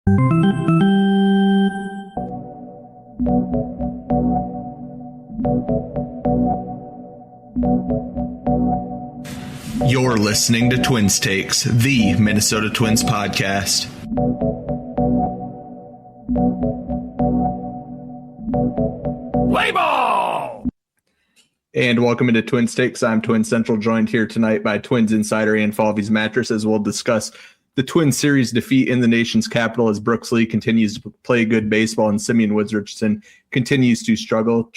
You're listening to Twins Takes, the Minnesota Twins podcast. Play ball! And welcome into Twins Takes. I'm Twin Central, joined here tonight by Twins insider and Falvey's Mattress, as we'll discuss the Twins series defeat in the nation's capital as Brooks Lee continues to play good baseball and Simeon Woods Richardson continues to struggle.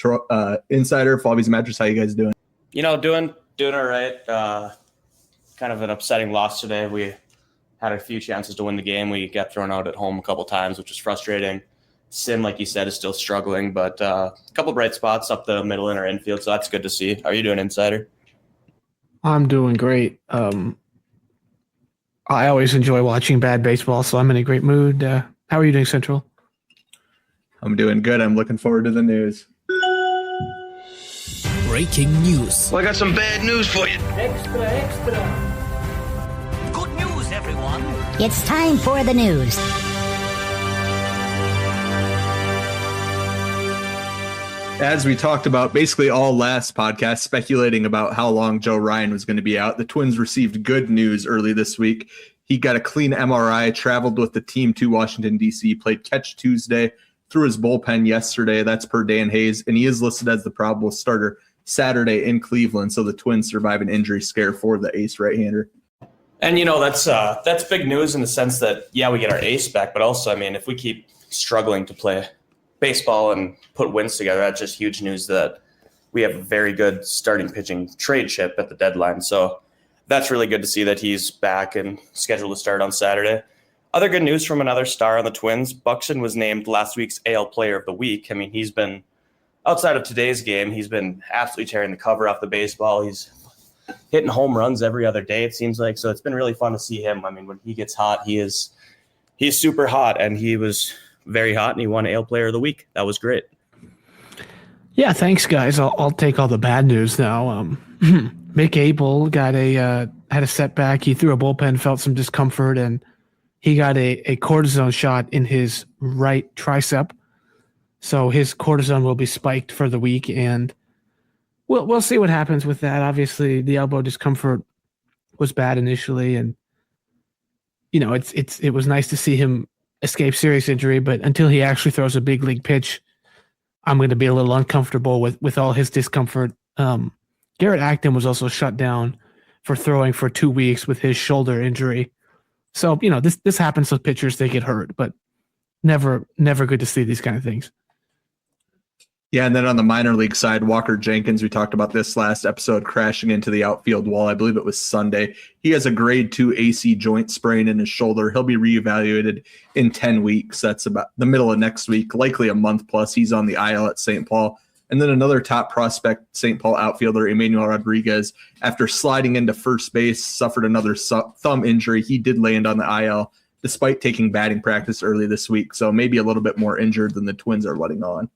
Insider, Falvey's Mattress, how you guys doing? Doing all right. Kind of an upsetting loss today. We had a few chances to win the game. We got thrown out at home a couple times, which was frustrating. Sim, like you said, is still struggling, but a couple bright spots up the middle in our infield, so that's good to see. How are you doing, Insider? I'm doing great. I always enjoy watching bad baseball, so I'm in a great mood. How are you doing, Central? I'm doing good. I'm looking forward to the news. Breaking news. Well, I got some bad news for you. Extra. Good news, everyone. It's time for the news. As we talked about basically all last podcast, speculating about how long Joe Ryan was going to be out, the Twins received good news early this week. He got a clean MRI, traveled with the team to Washington, D.C., played catch Tuesday, threw his bullpen yesterday. That's per Dan Hayes, and he is listed as the probable starter Saturday in Cleveland, so the Twins survive an injury scare for the ace right-hander. And, that's big news in the sense that, yeah, we get our ace back, but also, if we keep struggling to play baseball and put wins together, that's just huge news that we have a very good starting pitching trade chip at the deadline. So that's really good to see that he's back and scheduled to start on Saturday. Other good news from another star on the Twins, Buxton was named last week's AL Player of the Week. He's been, outside of today's game, he's been absolutely tearing the cover off the baseball. He's hitting home runs every other day, it seems like. So it's been really fun to see him. When he gets hot, he's super hot, and he was very hot, and he won AL Player of the Week. That was great. Yeah, thanks, guys. I'll take all the bad news now. Mick Abel had a setback. He threw a bullpen, felt some discomfort, and he got a cortisone shot in his right tricep. So his cortisone will be spiked for the week, and we'll see what happens with that. Obviously, the elbow discomfort was bad initially, and it was nice to see him escape serious injury, but until he actually throws a big league pitch, I'm going to be a little uncomfortable with all his discomfort. Garrett Acton was also shut down for throwing for 2 weeks with his shoulder injury. So, this happens with pitchers. They get hurt, but never good to see these kind of things. Yeah, and then on the minor league side, Walker Jenkins, we talked about this last episode, crashing into the outfield wall. I believe it was Sunday. He has a grade 2 AC joint sprain in his shoulder. He'll be reevaluated in 10 weeks. That's about the middle of next week, likely a month plus. He's on the IL at St. Paul. And then another top prospect, St. Paul outfielder, Emmanuel Rodriguez, after sliding into first base, suffered another thumb injury. He did land on the IL despite taking batting practice early this week. So maybe a little bit more injured than the Twins are letting on.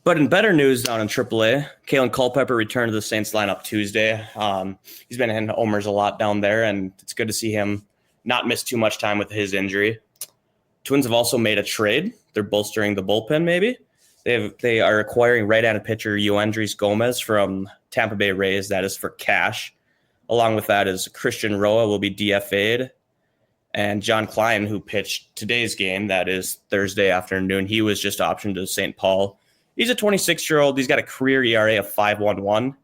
But in better news down in AAA, Kalen Culpepper returned to the Saints lineup Tuesday. He's been hitting homers a lot down there, and it's good to see him not miss too much time with his injury. Twins have also made a trade. They're bolstering the bullpen maybe. They are acquiring right-handed pitcher Yoendrys Gomez from Tampa Bay Rays. That is for cash. Along with that is Christian Roa will be DFA'd. And John Klein, who pitched today's game, that is Thursday afternoon, he was just optioned to St. Paul. He's a 26-year-old. He's got a career ERA of 5.11.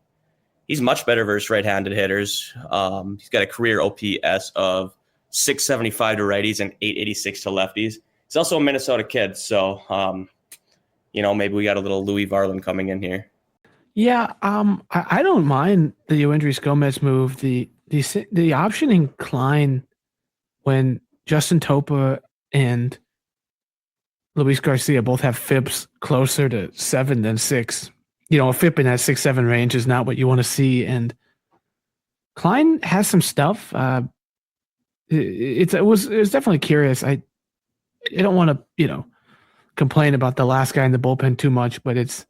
He's much better versus right-handed hitters. He's got a career OPS of 675 to righties and 886 to lefties. He's also a Minnesota kid, so maybe we got a little Louis Varland coming in here. Yeah, I don't mind the Yoendrys Gomez move. The optioning Klein when Justin Topa and Luis Garcia both have FIPs closer to 7 than 6. A FIP in that 6-7 range is not what you want to see. And Klein has some stuff. It was definitely curious. I don't want to, complain about the last guy in the bullpen too much, but it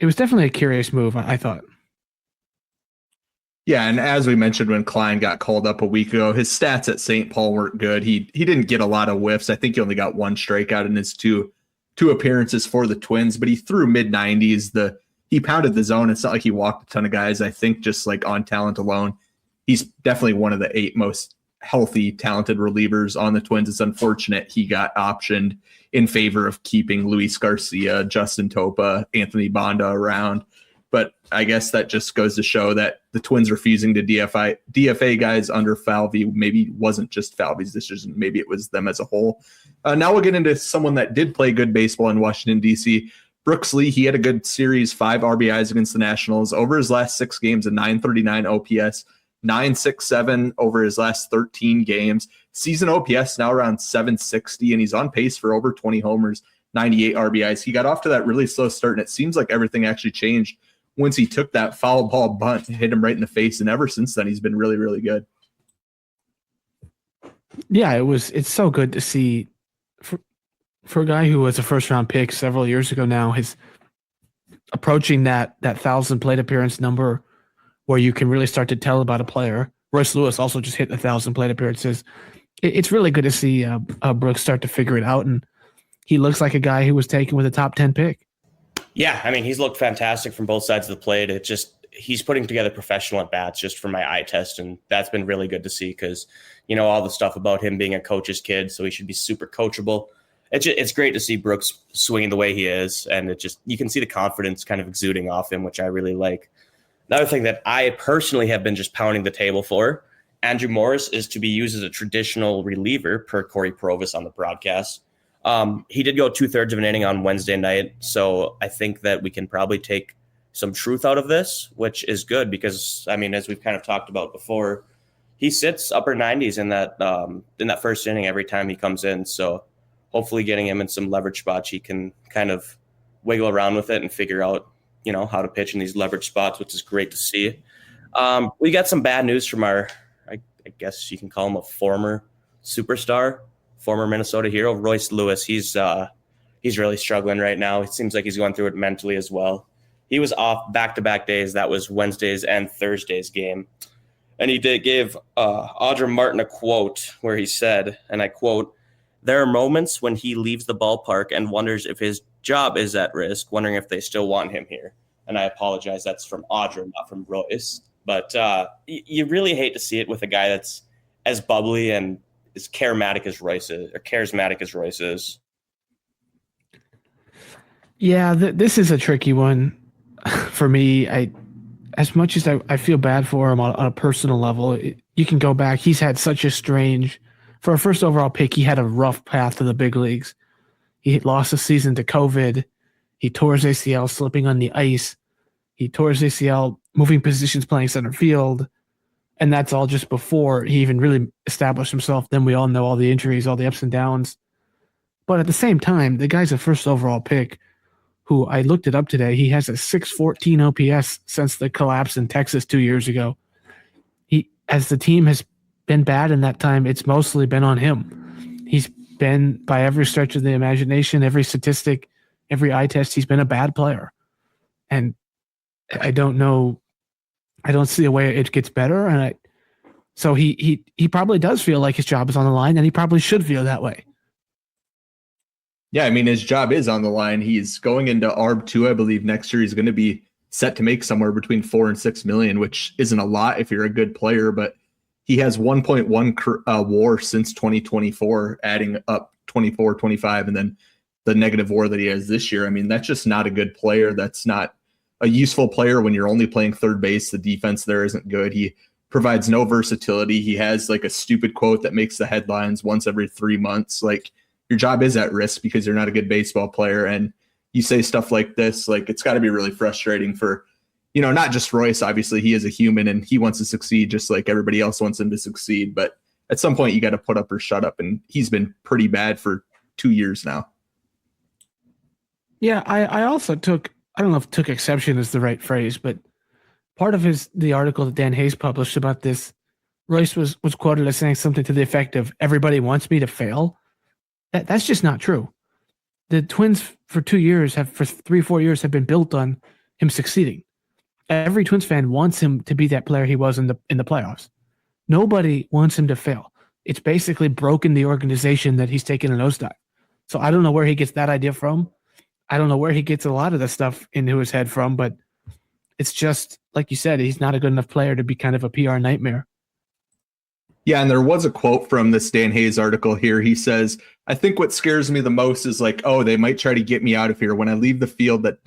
was definitely a curious move, I thought. Yeah, and as we mentioned when Klein got called up a week ago, his stats at St. Paul weren't good. He didn't get a lot of whiffs. I think he only got one strikeout in his two appearances for the Twins, but he threw mid-90s. He pounded the zone. It's not like he walked a ton of guys. I think just like on talent alone, he's definitely one of the 8 most healthy, talented relievers on the Twins. It's unfortunate he got optioned in favor of keeping Luis Garcia, Justin Topa, Anthony Banda around. But I guess that just goes to show that the Twins refusing to DFA guys under Falvey maybe wasn't just Falvey's decision. Maybe it was them as a whole. Now we'll get into someone that did play good baseball in Washington, D.C. Brooks Lee, he had a good series, 5 RBIs against the Nationals. Over his last 6 games, a 939 OPS, 967 over his last 13 games. Season OPS now around 760, and he's on pace for over 20 homers, 98 RBIs. He got off to that really slow start, and it seems like everything actually changed once he took that foul ball bunt and hit him right in the face. And ever since then, he's been really, really good. Yeah, it's so good to see for a guy who was a first round pick several years ago now, his approaching that 1,000 plate appearance number where you can really start to tell about a player. Royce Lewis also just hit 1,000 plate appearances. It's really good to see Brooks start to figure it out. And he looks like a guy who was taken with a top 10 pick. Yeah, I mean, he's looked fantastic from both sides of the plate. He's putting together professional at bats just for my eye test, and that's been really good to see because, all the stuff about him being a coach's kid, so he should be super coachable. It's great to see Brooks swinging the way he is, and you can see the confidence kind of exuding off him, which I really like. Another thing that I personally have been just pounding the table for, Andrew Morris is to be used as a traditional reliever per Corey Provis on the broadcast. He did go 2/3 of an inning on Wednesday night, so I think that we can probably take some truth out of this, which is good because, I mean, as we've kind of talked about before, he sits upper 90s in that first inning every time he comes in. So hopefully getting him in some leverage spots, he can kind of wiggle around with it and figure out, how to pitch in these leverage spots, which is great to see. We got some bad news from our, I guess you can call him a former superstar, former Minnesota hero, Royce Lewis. He's really struggling right now. It seems like he's going through it mentally as well. He was off back-to-back days. That was Wednesday's and Thursday's game. And he gave Audra Martin a quote where he said, and I quote, "There are moments when he leaves the ballpark and wonders if his job is at risk, wondering if they still want him here." And I apologize. That's from Audra, not from Royce. But you really hate to see it with a guy that's as bubbly and as charismatic as Royce is. Yeah, this is a tricky one for me. As much as I feel bad for him on a personal level, you can go back. He's had such a strange, for a first overall pick, he had a rough path to the big leagues. He lost a season to COVID. He tore his ACL slipping on the ice. He tore his ACL moving positions playing center field. And that's all just before he even really established himself. Then we all know all the injuries, all the ups and downs. But at the same time, the guy's a first overall pick who I looked it up today. He has a 614 OPS since the collapse in Texas 2 years ago. As the team has been bad in that time, it's mostly been on him. He's been, by every stretch of the imagination, every statistic, every eye test, he's been a bad player. And I don't know. I don't see a way it gets better. So he probably does feel like his job is on the line, and he probably should feel that way. Yeah, I mean, his job is on the line. He's going into ARB 2, I believe, next year. He's going to be set to make somewhere between $4 and $6 million, which isn't a lot if you're a good player, but he has 1.1 WAR since 2024, adding up 24, 25, and then the negative WAR that he has this year. I mean, that's just not a good player. That's not a useful player when you're only playing third base. The defense there isn't good. He provides no versatility. He has like a stupid quote that makes the headlines once every 3 months. Like, your job is at risk because you're not a good baseball player. And you say stuff like this, like, it's got to be really frustrating for, not just Royce. Obviously, he is a human and he wants to succeed just like everybody else wants him to succeed. But at some point, you got to put up or shut up. And he's been pretty bad for 2 years now. Yeah, I also I don't know if took exception is the right phrase, but part of the article that Dan Hayes published about this, Royce was quoted as saying something to the effect of, "Everybody wants me to fail." That's just not true. The Twins for 2 years for 3-4 years have been built on him succeeding. Every Twins fan wants him to be that player he was in the playoffs. Nobody wants him to fail. It's basically broken the organization that he's taken a nosedive. So I don't know where he gets that idea from. I don't know where he gets a lot of the stuff into his head from, but it's just, like you said, he's not a good enough player to be kind of a PR nightmare. Yeah, and there was a quote from this Dan Hayes article here. He says, I think what scares me the most is like, oh, they might try to get me out of here. When I leave the field, that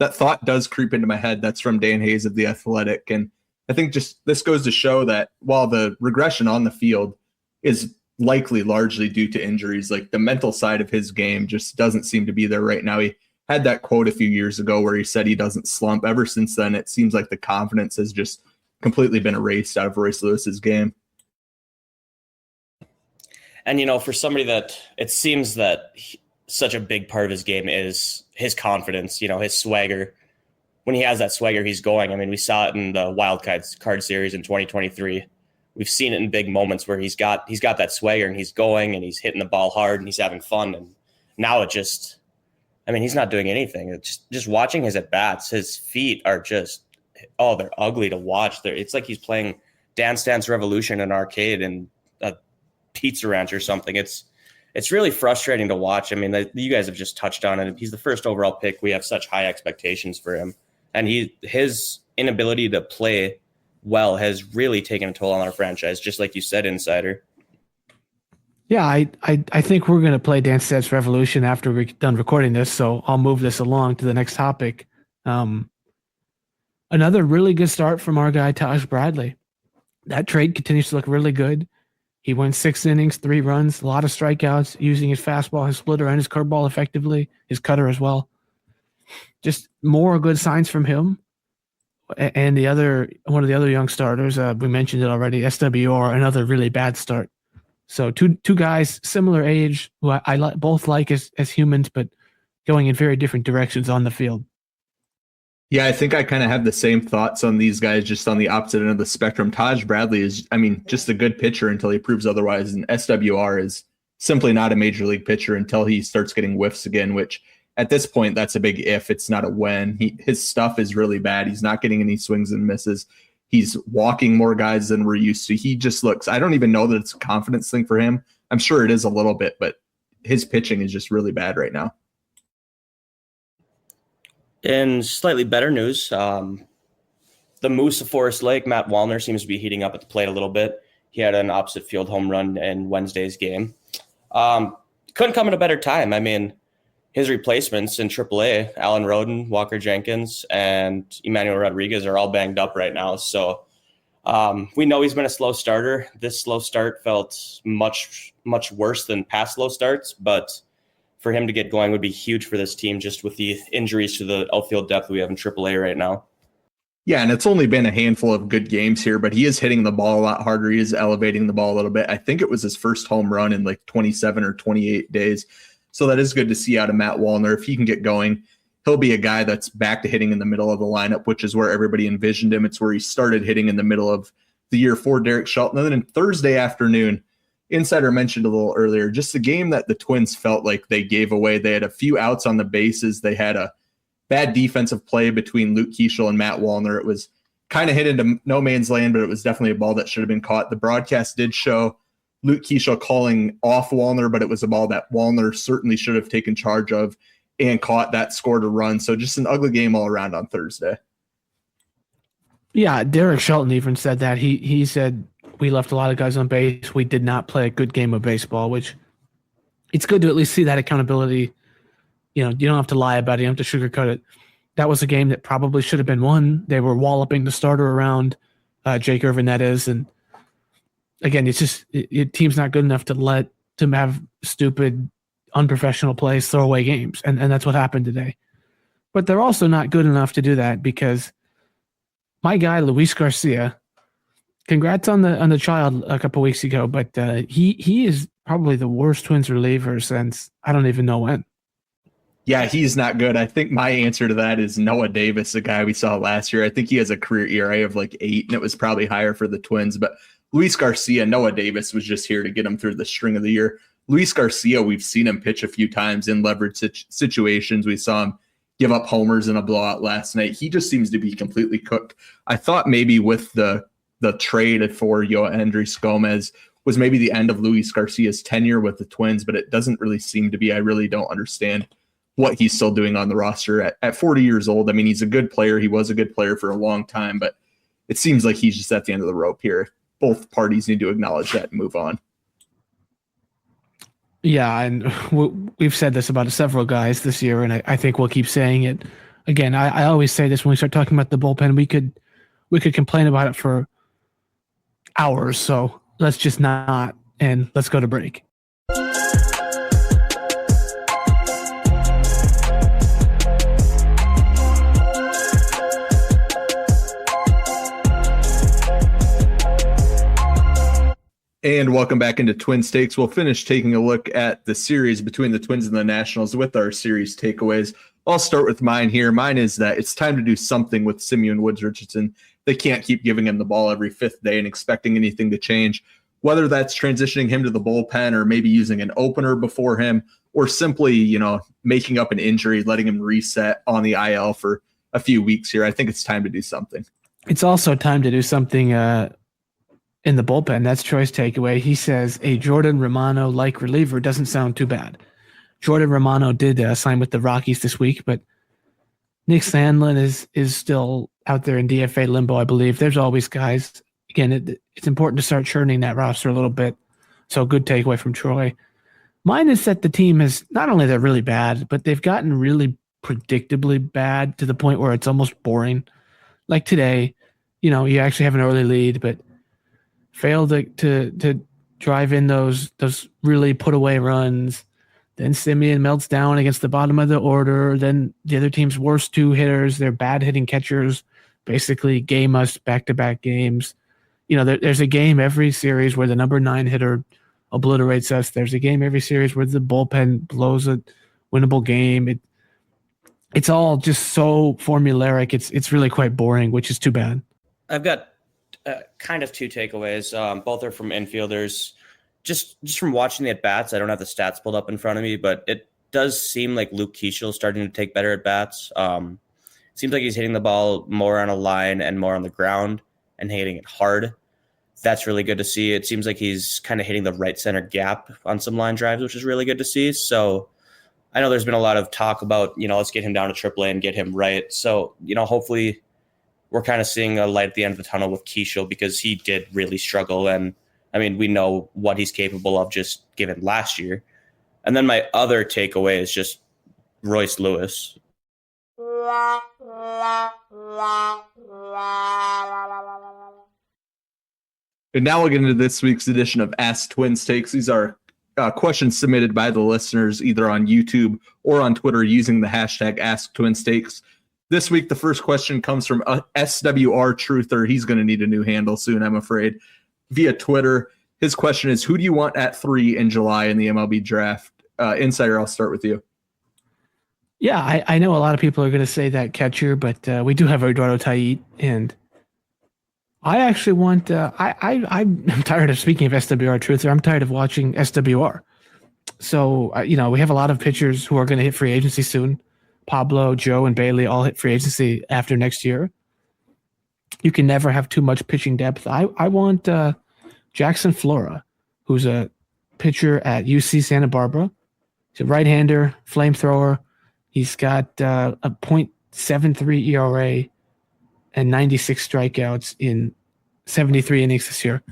thought does creep into my head. That's from Dan Hayes of The Athletic. And I think just this goes to show that while the regression on the field is likely largely due to injuries, like the mental side of his game just doesn't seem to be there right now. He had that quote a few years ago where he said he doesn't slump. Ever since then, it seems like the confidence has just completely been erased out of Royce Lewis's game. And, you know, for somebody that it seems that such a big part of his game is his confidence, you know, his swagger. When he has that swagger, he's going. I mean, we saw it in the wild card series in 2023. We've seen it in big moments where he's got that swagger and he's going and he's hitting the ball hard and he's having fun. And now it just, I mean, he's not doing anything. It's just watching his at-bats. His feet are just, oh, they're ugly to watch. It's like he's playing Dance Dance Revolution in an arcade and a Pizza Ranch or something. It's really frustrating to watch. I mean, you guys have just touched on it. He's the first overall pick. We have such high expectations for him. And his inability to play well has really taken a toll on our franchise, just like you said, Insider. Yeah, I think we're going to play Dance Dance Revolution after we're done recording this, so I'll move this along to the next topic. Another really good start from our guy, Taj Bradley. That trade continues to look really good. He went 6 innings, 3 runs, a lot of strikeouts, using his fastball, his splitter, and his curveball effectively, his cutter as well. Just more good signs from him. And one of the other young starters, we mentioned it already, SWR, another really bad start. So two guys, similar age, who I both like as humans, but going in very different directions on the field. Yeah, I think I kind of have the same thoughts on these guys, just on the opposite end of the spectrum. Taj Bradley is, I mean, just a good pitcher until he proves otherwise. And SWR is simply not a major league pitcher until he starts getting whiffs again, which at this point, that's a big if. It's not a when. His stuff is really bad. He's not getting any swings and misses. He's walking more guys than we're used to. He just looks, I don't even know that it's a confidence thing for him. I'm sure it is a little bit, but his pitching is just really bad right now. In slightly better news, the Moose of Forest Lake, Matt Wallner, seems to be heating up at the plate a little bit. He had an opposite field home run in Wednesday's game. Couldn't come at a better time. I mean, his replacements in AAA, Alan Roden, Walker Jenkins, and Emmanuel Rodriguez are all banged up right now. So we know he's been a slow starter. This slow start felt much, much worse than past slow starts, but for him to get going would be huge for this team, just with the injuries to the outfield depth we have in AAA right now. Yeah, and it's only been a handful of good games here, but he is hitting the ball a lot harder. He is elevating the ball a little bit. I think it was his first home run in like 27 or 28 days. So that is good to see out of Matt Wallner. If he can get going, he'll be a guy that's back to hitting in the middle of the lineup, which is where everybody envisioned him. It's where he started hitting in the middle of the year for Derek Shelton. And then Thursday afternoon, Insider mentioned a little earlier, just a game that the Twins felt like they gave away. They had a few outs on the bases. They had a bad defensive play between Luke Keeschel and Matt Wallner. It was kind of hit into no man's land, but it was definitely a ball that should have been caught. The broadcast did show Luke Keeschel calling off Wallner, but it was a ball that Wallner certainly should have taken charge of and caught. That scored a run. So just an ugly game all around on Thursday. Yeah, Derek Shelton even said that. He said, we left a lot of guys on base. We did not play a good game of baseball, which it's good to at least see that accountability. You know, you don't have to lie about it. You don't have to sugarcoat it. That was a game that probably should have been won. They were walloping the starter around Jake Irvin, that is. And again, it's just your team's not good enough to let them have stupid, unprofessional plays, throw away games. And that's what happened today. But they're also not good enough to do that because my guy, Luis Garcia, congrats on the child a couple weeks ago, but he is probably the worst Twins reliever since I don't even know when. Yeah, he's not good. I think my answer to that is Noah Davis, the guy we saw last year. I think he has a career ERA of like 8, and it was probably higher for the Twins. But Luis Garcia, Noah Davis was just here to get him through the string of the year. Luis Garcia, we've seen him pitch a few times in leverage situations. We saw him give up homers in a blowout last night. He just seems to be completely cooked. I thought maybe with the trade for Yoendrys Gomez was maybe the end of Luis Garcia's tenure with the Twins, but it doesn't really seem to be. I really don't understand what he's still doing on the roster at 40 years old. I mean, he's a good player. He was a good player for a long time, but it seems like he's just at the end of the rope here. Both parties need to acknowledge that and move on. Yeah, and we've said this about several guys this year, and I think we'll keep saying it. Again, I always say this when we start talking about the bullpen. We could complain about it for hours, so let's just not, and let's go to break. And welcome back into Twin Stakes. We'll finish taking a look at the series between the Twins and the Nationals with our series takeaways. I'll start with mine here. Mine is that it's time to do something with Simeon Woods Richardson. They can't keep giving him the ball every fifth day and expecting anything to change, whether that's transitioning him to the bullpen or maybe using an opener before him or simply, making up an injury, letting him reset on the IL for a few weeks here. I think it's time to do something. It's also time to do something in the bullpen. That's Troy's takeaway. He says a Jordan Romano-like reliever doesn't sound too bad. Jordan Romano did sign with the Rockies this week, but Nick Sandlin is still out there in DFA limbo, I believe. There's always guys. Again, it's important to start churning that roster a little bit. So good takeaway from Troy. Mine is that the team is not only they're really bad, but they've gotten really predictably bad to the point where it's almost boring. Like today, you actually have an early lead, but failed to drive in those really put away runs. Then Simeon melts down against the bottom of the order. Then the other team's worst two hitters, their bad hitting catchers, basically game us back-to-back games. There's a game every series where the number 9 hitter obliterates us. There's a game every series where the bullpen blows a winnable game. It's all just so formulaic. It's really quite boring, which is too bad. I've got kind of two takeaways. Both are from infielders. Just from watching the at-bats, I don't have the stats pulled up in front of me, but it does seem like Luke Keeschel is starting to take better at-bats. Seems like he's hitting the ball more on a line and more on the ground and hitting it hard. That's really good to see. It seems like he's kind of hitting the right center gap on some line drives, which is really good to see. So I know there's been a lot of talk about, let's get him down to AAA and get him right. So, hopefully we're kind of seeing a light at the end of the tunnel with Keeschel because he did really struggle. And I mean, we know what he's capable of just given last year. And then my other takeaway is just Royce Lewis. And now we'll get into this week's edition of Ask Twin Stakes. These are questions submitted by the listeners either on YouTube or on Twitter using the hashtag #AskTwinStakes. This week, the first question comes from SWR Truther. He's going to need a new handle soon, I'm afraid, via Twitter. His question is, who do you want at 3 in July in the MLB draft? Insider, I'll start with you. Yeah, I know a lot of people are going to say that catcher, but we do have Eduardo Tait, and I actually want I'm tired of speaking of SWR Truther. I'm tired of watching SWR. So, we have a lot of pitchers who are going to hit free agency soon. Pablo, Joe, and Bailey all hit free agency after next year. You can never have too much pitching depth. I want Jackson Flora, who's a pitcher at UC Santa Barbara. He's a right-hander, flamethrower. He's got a .73 ERA and 96 strikeouts in 73 innings this year.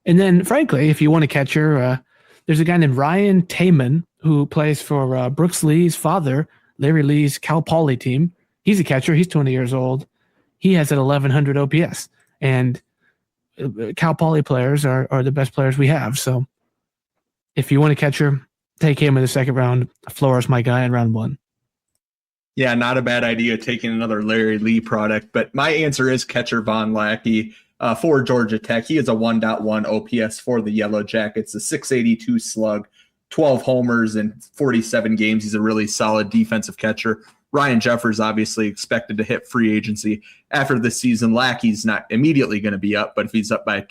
And then, frankly, if you want a catcher, there's a guy named Ryan Tayman who plays for Brooks Lee's father, Larry Lee's Cal Poly team. He's a catcher. He's 20 years old. He has an 1,100 OPS. And Cal Poly players are the best players we have. So if you want a catcher, take him in the second round. Flora's my guy in round 1. Yeah, not a bad idea taking another Larry Lee product. But my answer is catcher Von Lackey for Georgia Tech. He is a 1.1 OPS for the Yellow Jackets, a 682 slug, 12 homers in 47 games. He's a really solid defensive catcher. Ryan Jeffers obviously expected to hit free agency after this season. Lackey's not immediately going to be up, but if he's up by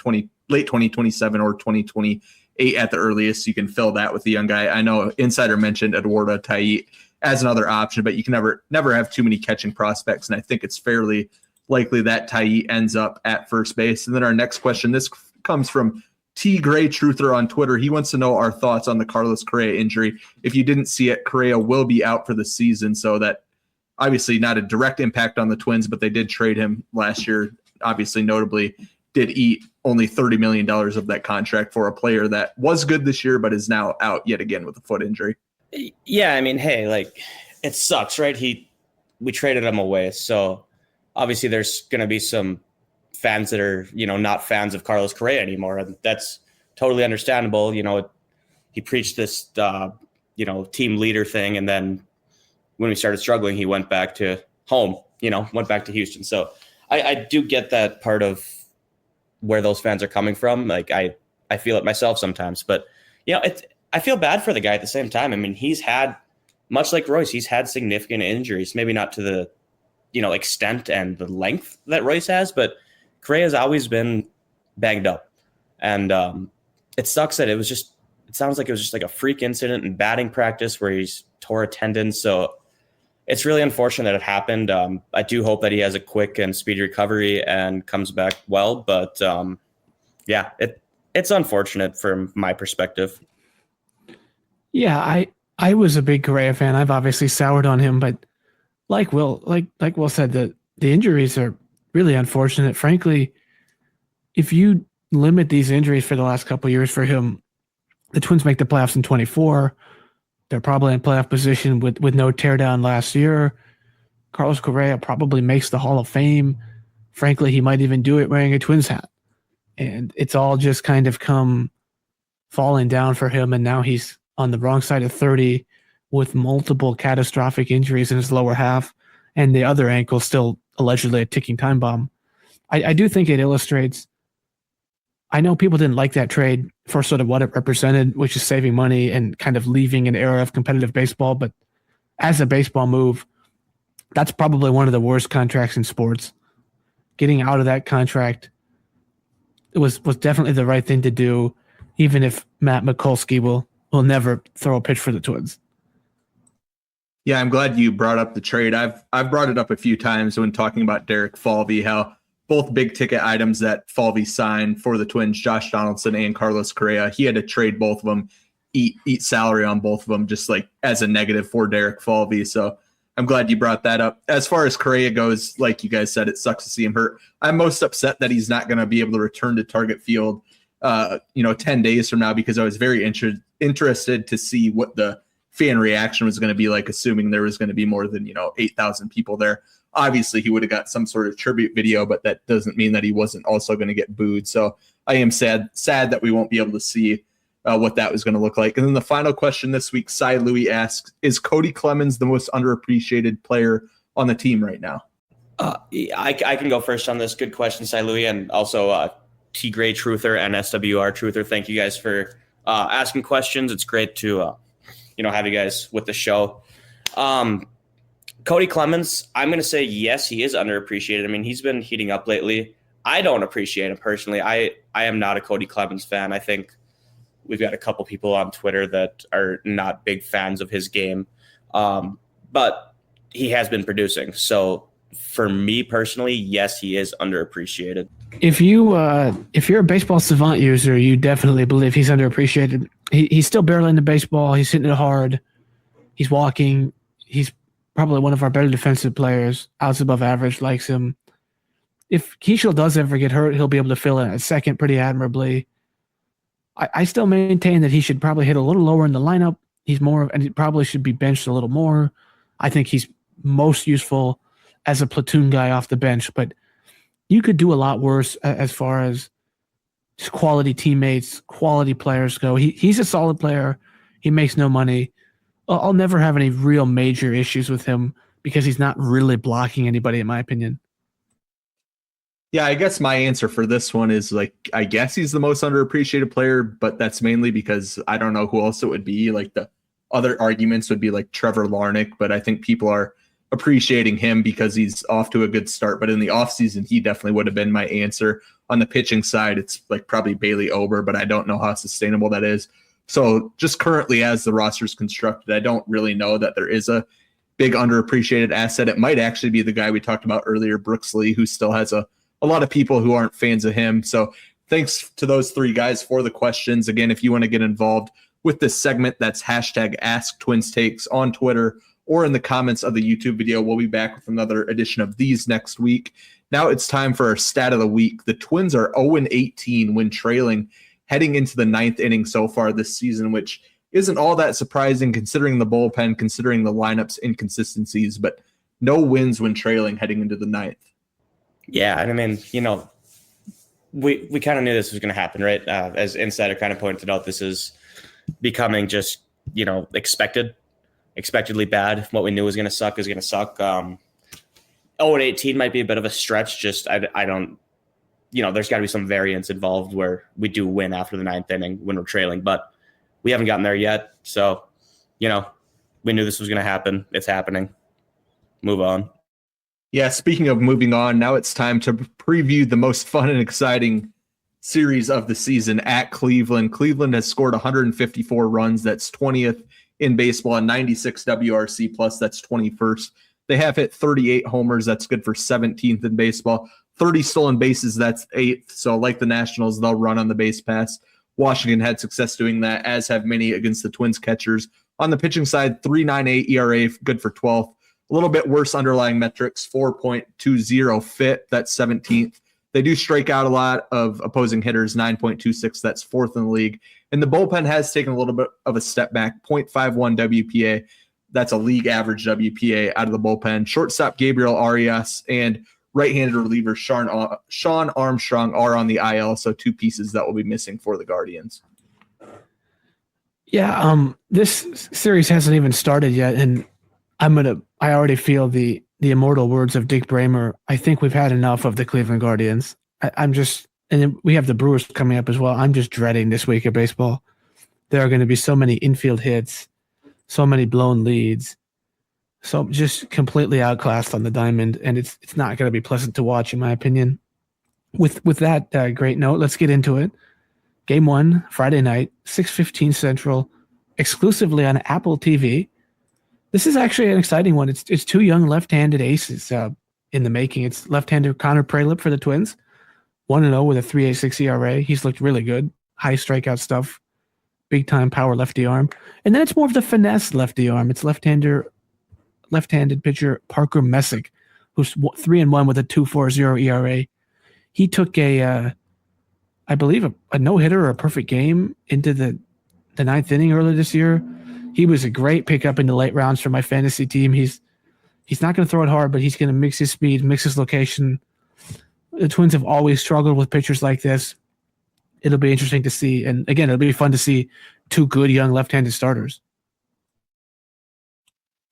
late 2027 or 2028 at the earliest, you can fill that with the young guy. I know Insider mentioned Eduardo Tait as another option, but you can never have too many catching prospects. And I think it's fairly likely that Tai ends up at first base. And then our next question, this comes from T Gray Truther on Twitter. He wants to know our thoughts on the Carlos Correa injury. If you didn't see it, Correa will be out for the season. So that obviously not a direct impact on the Twins, but they did trade him last year. Obviously, notably, did eat only $30 million of that contract for a player that was good this year, but is now out yet again with a foot injury. Yeah, I mean, hey, like, it sucks, right? We traded him away, so obviously there's going to be some fans that are, not fans of Carlos Correa anymore, and that's totally understandable. He preached this, team leader thing, and then when we started struggling, he went back to home, went back to Houston. So I do get that part of where those fans are coming from. Like, I feel it myself sometimes, but I feel bad for the guy at the same time. I mean, he's had, much like Royce, he's had significant injuries, maybe not to the, extent and the length that Royce has, but Correa's always been banged up. And it sucks that it sounds like it was just like a freak incident in batting practice where he's tore a tendon. So it's really unfortunate that it happened. I do hope that he has a quick and speedy recovery and comes back well. But it's unfortunate from my perspective. Yeah, I was a big Correa fan. I've obviously soured on him, but like Will said, the injuries are really unfortunate. Frankly, if you limit these injuries for the last couple of years for him, the Twins make the playoffs in 24. They're probably in playoff position with no teardown last year. Carlos Correa probably makes the Hall of Fame. Frankly, he might even do it wearing a Twins hat. And it's all just kind of come falling down for him, and now he's on the wrong side of 30 with multiple catastrophic injuries in his lower half, and the other ankle still allegedly a ticking time bomb. I do think it illustrates, I know people didn't like that trade for sort of what it represented, which is saving money and kind of leaving an era of competitive baseball, but as a baseball move, that's probably one of the worst contracts in sports. Getting out of that contract was definitely the right thing to do, even if Matt Mikulski will never throw a pitch for the Twins. Yeah, I'm glad you brought up the trade. I've brought it up a few times when talking about Derek Falvey, how both big ticket items that Falvey signed for the Twins, Josh Donaldson and Carlos Correa, he had to trade both of them, eat salary on both of them, just like as a negative for Derek Falvey. So I'm glad you brought that up. As far as Correa goes, like you guys said, it sucks to see him hurt. I'm most upset that he's not going to be able to return to Target Field 10 days from now, because I was very interested to see what the fan reaction was going to be like, assuming there was going to be more than 8,000 people there. Obviously he would have got some sort of tribute video, but that doesn't mean that he wasn't also going to get booed. So I am sad that we won't be able to see what that was going to look like. And then the final question this week, Cy Louie asks, is Cody Clemens the most underappreciated player on the team right now? I can go first on this. Good question, Cy Louie, and also T Gray Truther and SWR Truther. Thank you guys for asking questions. It's great to have you guys with the show. Cody Clemens, I'm going to say yes, he is underappreciated. I mean, he's been heating up lately. I don't appreciate him personally. I am not a Cody Clemens fan. I think we've got a couple people on Twitter that are not big fans of his game, but he has been producing. So for me personally, yes, he is underappreciated. If you're a baseball savant user, you definitely believe he's underappreciated. He's still barreling the baseball. He's hitting it hard. He's walking. He's probably one of our better defensive players. Outs above average likes him. If Keishel does ever get hurt, he'll be able to fill in at second pretty admirably. I still maintain that he should probably hit a little lower in the lineup. And he probably should be benched a little more. I think he's most useful as a platoon guy off the bench, but you could do a lot worse as far as quality teammates, quality players go. He's a solid player. He makes no money. I'll never have any real major issues with him because he's not really blocking anybody, in my opinion. Yeah, I guess my answer for this one is I guess he's the most underappreciated player, but that's mainly because I don't know who else it would be. Like the other arguments would be like Trevor Larnach, but I think people are appreciating him because he's off to a good start. But in the offseason, he definitely would have been my answer. On the pitching side, it's like probably Bailey Ober, but I don't know how sustainable that is. So just currently as the roster is constructed, I don't really know that there is a big underappreciated asset. It might actually be the guy we talked about earlier, Brooks Lee, who still has a lot of people who aren't fans of him. So thanks to those three guys for the questions. Again, if you want to get involved with this segment, that's hashtag AskTwinsTakes on Twitter or in the comments of the YouTube video. We'll be back with another edition of these next week. Now it's time for our stat of the week. The Twins are 0-18 when trailing heading into the 9th inning so far this season, which isn't all that surprising considering the bullpen, considering the lineup's inconsistencies, but no wins when trailing heading into the 9th. Yeah, and I mean, we kind of knew this was going to happen, right? As Insider kind of pointed out, this is becoming just, expectedly bad. What we knew was going to suck is going to suck. 0-18 might be a bit of a stretch. Just I don't, there's got to be some variance involved where we do win after the 9th inning when we're trailing, but we haven't gotten there yet. So, we knew this was going to happen. It's happening. Move on. Yeah, speaking of moving on, now it's time to preview the most fun and exciting series of the season at Cleveland. Cleveland has scored 154 runs. That's 20th in baseball, and 96 WRC plus. That's 21st. They have hit 38 homers. That's good for 17th in baseball. 30 stolen bases. That's 8th. So like the Nationals, they'll run on the base pass. Washington had success doing that, as have many against the Twins catchers. On the pitching side, 3.98 ERA, good for 12th. A little bit worse underlying metrics, 4.20 FIT, that's 17th. They do strike out a lot of opposing hitters, 9.26, that's 4th in the league. And the bullpen has taken a little bit of a step back, 0.51 WPA. That's a league average WPA out of the bullpen. Shortstop Gabriel Arias and right-handed reliever Sean Armstrong are on the IL, so two pieces that will be missing for the Guardians. Yeah, this series hasn't even started yet, and I already feel the immortal words of Dick Bramer. I think we've had enough of the Cleveland Guardians. And then we have the Brewers coming up as well. I'm just dreading this week of baseball. There are going to be so many infield hits, so many blown leads, so just completely outclassed on the diamond, and it's not going to be pleasant to watch, in my opinion. With that great note, let's get into it. Game 1, Friday night, 6:15 Central, exclusively on Apple TV. This is actually an exciting one. It's two young left-handed aces in the making. It's left-hander Connor Pralip for the Twins, 1-0 with a 3.86 ERA. He's looked really good. High strikeout stuff, big-time power lefty arm. And then it's more of the finesse lefty arm. It's left-handed pitcher Parker Messick, who's 3-1 with a 2.40 ERA. He took I believe, a no-hitter or a perfect game into the 9th inning earlier this year. He was a great pickup in the late rounds for my fantasy team. He's not going to throw it hard, but he's going to mix his speed, mix his location. The Twins have always struggled with pitchers like this. It'll be interesting to see. And again, it'll be fun to see two good young left-handed starters.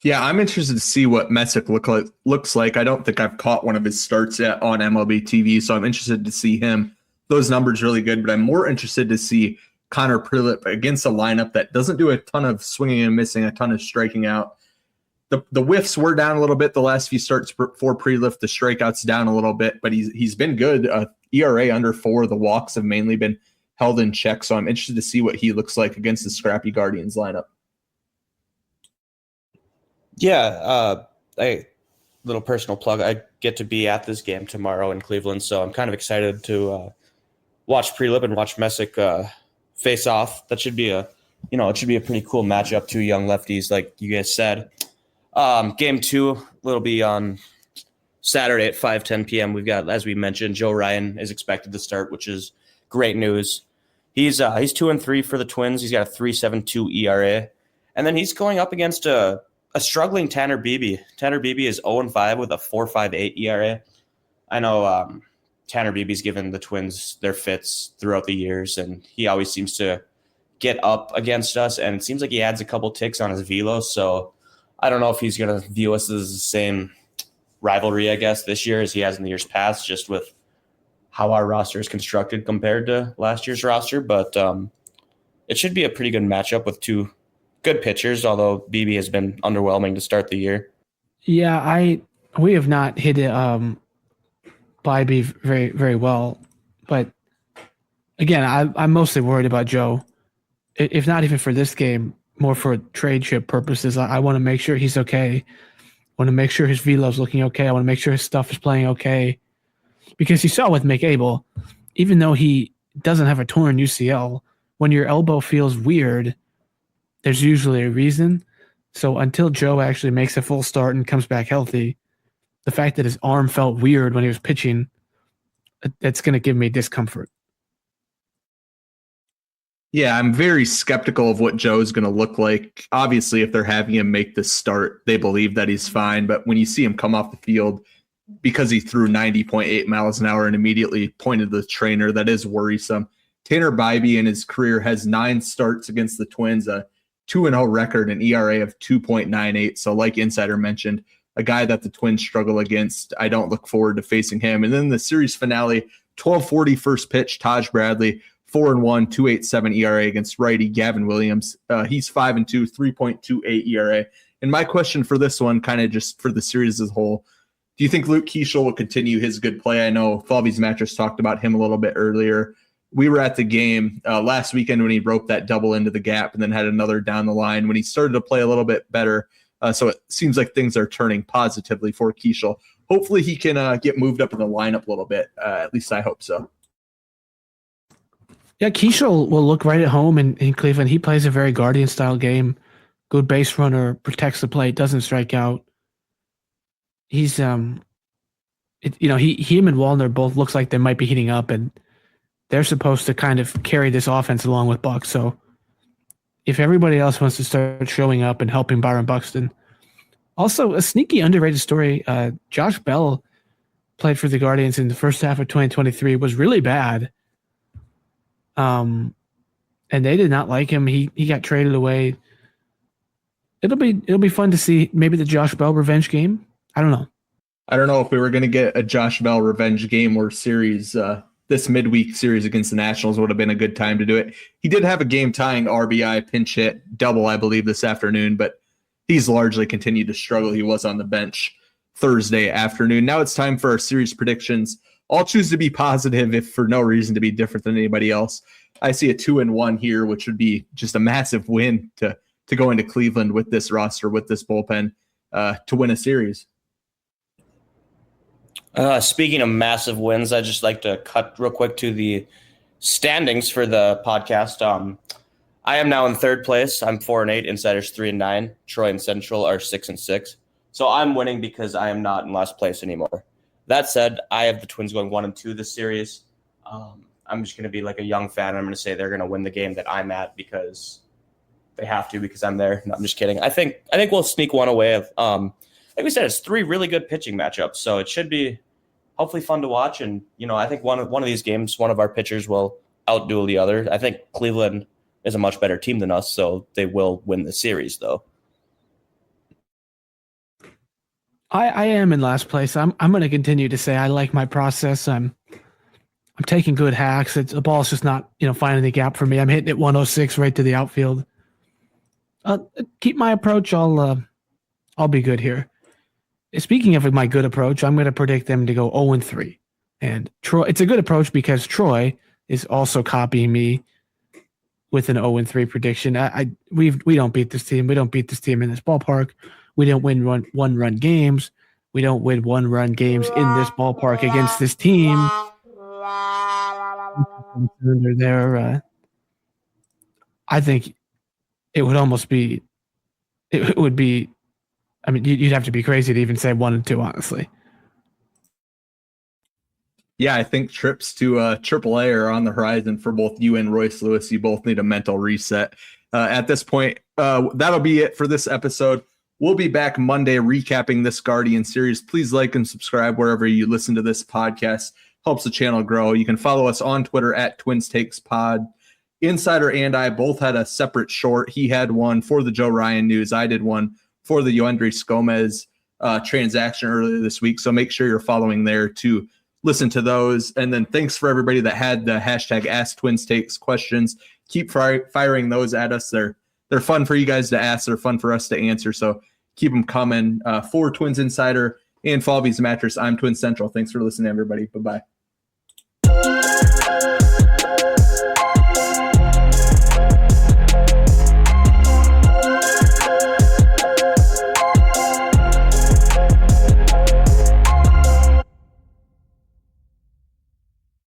Yeah, I'm interested to see what Messick looks like. I don't think I've caught one of his starts yet on MLB TV, so I'm interested to see him. Those numbers really good, but I'm more interested to see Connor Pralip against a lineup that doesn't do a ton of swinging and missing, a ton of striking out. The whiffs were down a little bit the last few starts for Pralip. The strikeouts down a little bit, but he's been good. ERA under 4. The walks have mainly been held in check, so I'm interested to see what he looks like against the scrappy Guardians lineup. Yeah, a little personal plug. I get to be at this game tomorrow in Cleveland, so I'm kind of excited to watch Pralip and watch Messick face off. That should be it should be a pretty cool matchup. Two young lefties, like you guys said. Game 2 will be on Saturday at 5:10 p.m. We've got, as we mentioned, Joe Ryan is expected to start, which is great news. He's 2-3 for the Twins. He's got a 3.72 ERA, and then he's going up against a struggling Tanner Beebe. Tanner Beebe is 0-5 with a 4.58 ERA. I know Tanner Beebe's given the Twins their fits throughout the years, and he always seems to get up against us, and it seems like he adds a couple ticks on his velo, so I don't know if he's going to view us as the same rivalry, I guess, this year as he has in the years past, just with how our roster is constructed compared to last year's roster, but it should be a pretty good matchup with two good pitchers, although Beebe has been underwhelming to start the year. Yeah, we have not hit it Bybee very, very well. But again, I'm mostly worried about Joe. if not even for this game, more for trade chip purposes. I want to make sure he's okay. I want to make sure his velo's looking okay. I want to make sure his stuff is playing okay. Because you saw with McAble, even though he doesn't have a torn UCL, when your elbow feels weird, there's usually a reason. So until Joe actually makes a full start and comes back healthy, the fact that his arm felt weird when he was pitching, that's going to give me discomfort. Yeah, I'm very skeptical of what Joe's going to look like. Obviously, if they're having him make this start, they believe that he's fine. But when you see him come off the field, because he threw 90.8 miles an hour and immediately pointed to the trainer, that is worrisome. Tanner Bybee in his career has 9 starts against the Twins, a 2-0 record, an ERA of 2.98. So like Insider mentioned, a guy that the Twins struggle against. I don't look forward to facing him. And then the series finale, 12:40 first pitch, Taj Bradley, 4-1, 2.87 ERA against righty Gavin Williams. He's 5-2, 3.28 ERA. And my question for this one, kind of just for the series as a whole, do you think Luke Keeschel will continue his good play? I know Falvey's Mattress talked about him a little bit earlier. We were at the game last weekend when he roped that double into the gap and then had another down the line when he started to play a little bit better. So it seems like things are turning positively for Keeschel. Hopefully he can get moved up in the lineup a little bit. At least I hope so. Yeah, Keeschel will look right at home in Cleveland. He plays a very Guardian-style game. Good base runner, protects the plate, doesn't strike out. He's him and Wallner both looks like they might be heating up, and they're supposed to kind of carry this offense along with Buck. So if everybody else wants to start showing up and helping Byron Buxton. Also, a sneaky underrated story. Josh Bell played for the Guardians in the first half of 2023, was really bad. And they did not like him. He got traded away. It'll be fun to see maybe the Josh Bell revenge game. I don't know. I don't know if we were going to get a Josh Bell revenge game or series. This midweek series against the Nationals would have been a good time to do it. He did have a game-tying RBI pinch hit double, I believe, this afternoon, but he's largely continued to struggle. He was on the bench Thursday afternoon. Now it's time for our series predictions. I'll choose to be positive if for no reason to be different than anybody else. I see a 2-1 here, which would be just a massive win to go into Cleveland with this roster, with this bullpen, to win a series. Speaking of massive wins, I'd just like to cut real quick to the standings for the podcast. I am now in third place. I'm 4-8. Insiders 3-9. Troy and Central are 6-6. So I'm winning because I am not in last place anymore. That said, I have the Twins going 1-2 this series. I'm just going to be like a young fan. I'm going to say they're going to win the game that I'm at because they have to, because I'm there. No, I'm just kidding. I think we'll sneak one away. Like we said, it's 3 really good pitching matchups, so it should be hopefully fun to watch. And I think one of these games, one of our pitchers will outduel the other. I think Cleveland is a much better team than us, so they will win the series, though. I am in last place. I'm going to continue to say I like my process. I'm taking good hacks. The ball's just not finding the gap for me. I'm hitting it 106 right to the outfield. Keep my approach. I'll be good here. Speaking of my good approach, I'm going to predict them to go 0-3. And Troy, it's a good approach because Troy is also copying me with an 0-3 prediction. We don't beat this team. We don't beat this team in this ballpark. We don't win one-run games. We don't win one-run games in this ballpark against this team. I think it would almost be. It would be. I mean, you'd have to be crazy to even say 1-2, honestly. Yeah, I think trips to AAA are on the horizon for both you and Royce Lewis. You both need a mental reset. At this point, that'll be it for this episode. We'll be back Monday recapping this Guardian series. Please like and subscribe wherever you listen to this podcast. Helps the channel grow. You can follow us on Twitter at TwinsTakesPod. Insider and I both had a separate short. He had one for the Joe Ryan news. I did one for the Yoendrys Gomez transaction earlier this week. So make sure you're following there to listen to those. And then thanks for everybody that had the hashtag #AskTwinsTakes questions. Keep firing those at us. They're fun for you guys to ask. They're fun for us to answer. So keep them coming. For Twins Insider and Falvey's Mattress, I'm Twin Central. Thanks for listening, everybody. Bye-bye.